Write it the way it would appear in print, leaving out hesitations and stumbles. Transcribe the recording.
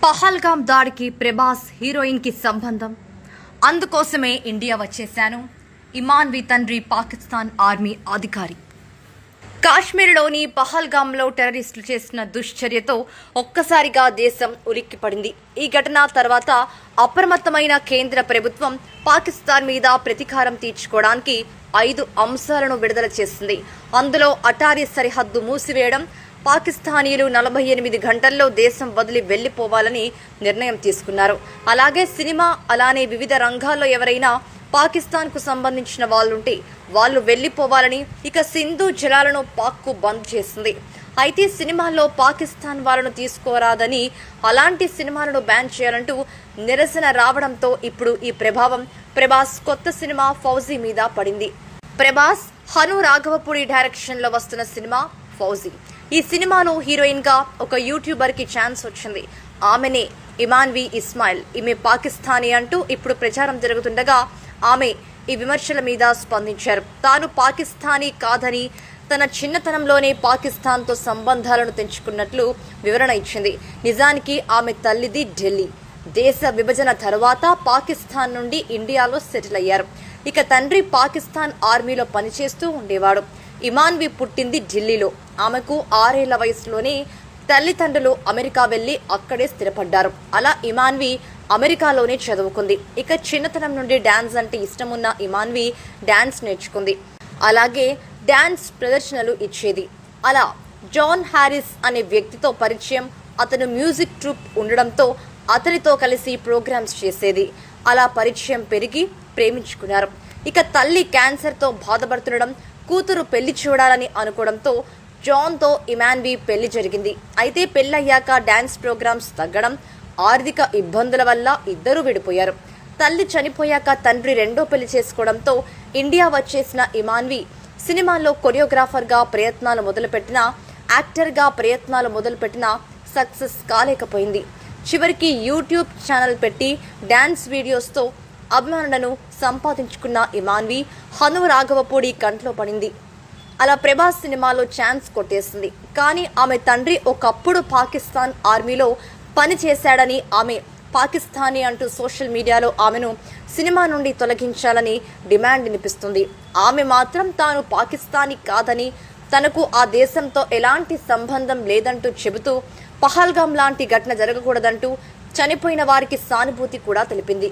పహల్గాం దాడికి ప్రభాస్ హీరోయిన్ కి సంబంధం. అందుకోసమే ఇండియా వచ్చేశాను. ఇమాన్వి తండ్రి పాకిస్తాన్ ఆర్మీ అధికారి. కాశ్మీర్లోని పహల్గాంలో టెర్రరిస్టులు చేసిన దుశ్చర్యతో ఒక్కసారిగా దేశం ఉలిక్కిపడింది. ఈ ఘటన తర్వాత అప్రమత్తమైన కేంద్ర ప్రభుత్వం పాకిస్తాన్ మీద ప్రతీకారం తీర్చుకోవడానికి 5 అంశాలను విడుదల చేసింది. అందులో అటారీ సరిహద్దు మూసివేయడం, పాకిస్తానీయులు 48 గంటల్లో దేశం వదిలి వెళ్లిపోవాలని నిర్ణయం తీసుకున్నారు. అలాగే సినిమా, అలానే వివిధ రంగాల్లో ఎవరైనా పాకిస్తాన్కు సంబంధించిన వాళ్ళుంటే వాళ్ళు వెళ్లిపోవాలని, ఇక సింధు జలాలను పాక్కు బంద్ చేసింది. అయితే సినిమాల్లో పాకిస్తాన్ వాళ్ళను తీసుకోరాదని, అలాంటి సినిమాలను బ్యాన్ చేయాలంటూ నిరసన రావడంతో ఇప్పుడు ఈ ప్రభావం ప్రభాస్ కొత్త సినిమా ఫౌజీ మీద పడింది. ప్రభాస్, హను రాఘవపూడి డైరెక్షన్ లో వస్తున్న సినిమా ఫౌజీ. ఈ సినిమాలో హీరోయిన్ గా ఒక యూట్యూబర్ కి ఛాన్స్ వచ్చింది. ఆమెనే ఇమాన్వి ఇస్మాయిల్. ఈమె పాకిస్తానీ అంటూ ఇప్పుడు ప్రచారం జరుగుతుండగా ఆమె ఈ విమర్శల మీద స్పందించారు. తాను పాకిస్తానీ కాదని, తన చిన్నతనంలోనే పాకిస్తాన్తో సంబంధాలను తెంచుకున్నట్లు వివరణ ఇచ్చింది. నిజానికి ఆమె తల్లిది ఢిల్లీ. దేశ విభజన తర్వాత పాకిస్తాన్ నుండి ఇండియాలో సెటిల్ అయ్యారు. ఇక తండ్రి పాకిస్తాన్ ఆర్మీలో పనిచేస్తూ ఉండేవాడు. ఇమాన్వి పుట్టింది ఢిల్లీలో. ఆమెకు 6 ఏళ్ల వయసులోనే తల్లిదండ్రులు అమెరికా వెళ్లి అక్కడే స్థిరపడ్డారు. అలా ఇమాన్వి అమెరికాలోనే చదువుకుంది. ఇక చిన్నతనం నుండి డాన్స్ అంటే ఇష్టమున్న ఇమాన్వి డాన్స్ నేర్చుకుంది. అలాగే డాన్స్ ప్రదర్శనలు ఇచ్చేది. అలా జాన్ హారిస్ అనే వ్యక్తితో పరిచయం. అతను మ్యూజిక్ ట్రూప్ ఉండడంతో అతనితో కలిసి ప్రోగ్రామ్స్ చేసేది. అలా పరిచయం పెరిగి ప్రేమించుకున్నారు. ఇక తల్లి క్యాన్సర్తో బాధపడుతుండడం, కూతురు పెళ్లి చూడాలని అనుకోవడంతో జాన్తో ఇమాన్వి పెళ్లి జరిగింది. అయితే పెళ్లయ్యాక డాన్స్ ప్రోగ్రామ్స్ తగ్గడం, ఆర్థిక ఇబ్బందుల వల్ల ఇద్దరూ విడిపోయారు. తల్లి చనిపోయాక తండ్రి రెండో పెళ్లి చేసుకోవడంతో ఇండియా వచ్చేసిన ఇమాన్వి సినిమాల్లో కొరియోగ్రాఫర్గా ప్రయత్నాలు మొదలుపెట్టినా, యాక్టర్గా ప్రయత్నాలు మొదలుపెట్టినా సక్సెస్ కాలేకపోయింది. చివరికి యూట్యూబ్ ఛానల్ పెట్టి డాన్స్ వీడియోస్తో అభిమానులను సంపాదించుకున్న ఇమాన్వి హను రాఘవపూడి కంట్లో పడింది. అలా ప్రభాస్ సినిమాలో ఛాన్స్ కొట్టేసింది. కానీ ఆమె తండ్రి ఒకప్పుడు పాకిస్తాన్ ఆర్మీలో పని చేశాడని, ఆమె పాకిస్తానీ అంటూ సోషల్ మీడియాలో ఆమెను సినిమా నుండి తొలగించాలని డిమాండ్ వినిపిస్తుంది. ఆమె మాత్రం తాను పాకిస్తానీ కాదని, తనకు ఆ దేశంతో ఎలాంటి సంబంధం లేదంటూ చెబుతూ పహల్గాం లాంటి ఘటన జరగకూడదంటూ చనిపోయిన వారికి సానుభూతి కూడా తెలిపింది.